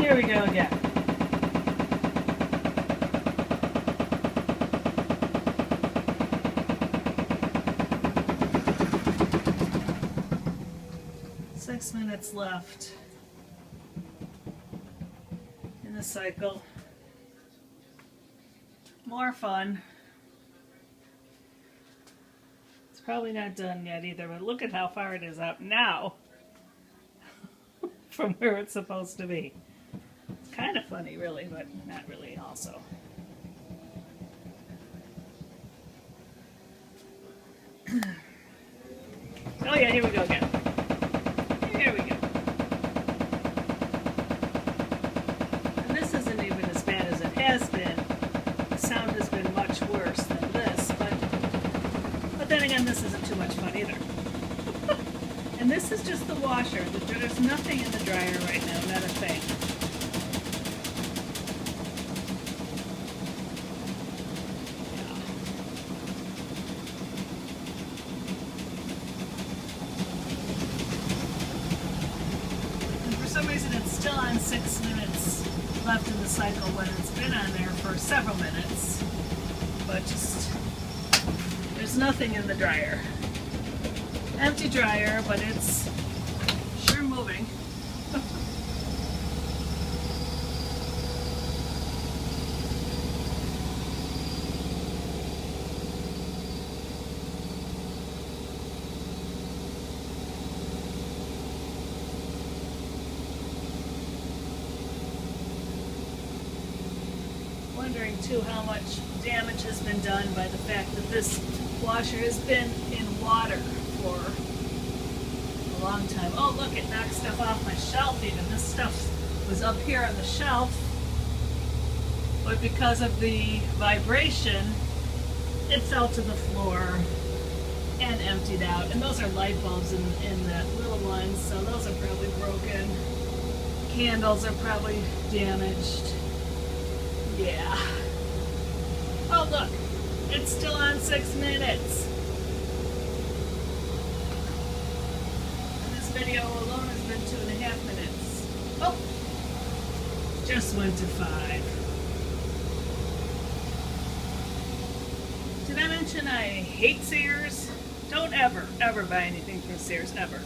Here we go again. Six minutes left in the cycle. More fun. It's probably not done yet either, but look at how far it is up now from where it's supposed to be. It's kind of funny, really, but not really also. Oh yeah, here we go again. Here we go. And this isn't even as bad as it has been. The sound has been much worse than this, but then again, this isn't too much fun either. And this is just the washer. There's nothing in the dryer right now, not a thing. For some reason it's still on 6 minutes left in the cycle when it's been on there for several minutes. But just, there's nothing in the dryer. Empty dryer, but it's sure moving. Wondering too how much damage has been done by the fact that this washer has been in water for a long time. Oh look, it knocked stuff off my shelf even. This stuff was up here on the shelf, but because of the vibration, it fell to the floor and emptied out. And those are light bulbs in that little one, so those are probably broken. Candles are probably damaged. Yeah. Oh look, it's still on 6 minutes. And this video alone has been 2.5 minutes. Oh, just went to 5. Did I mention I hate Sears? Don't ever buy anything from Sears, ever.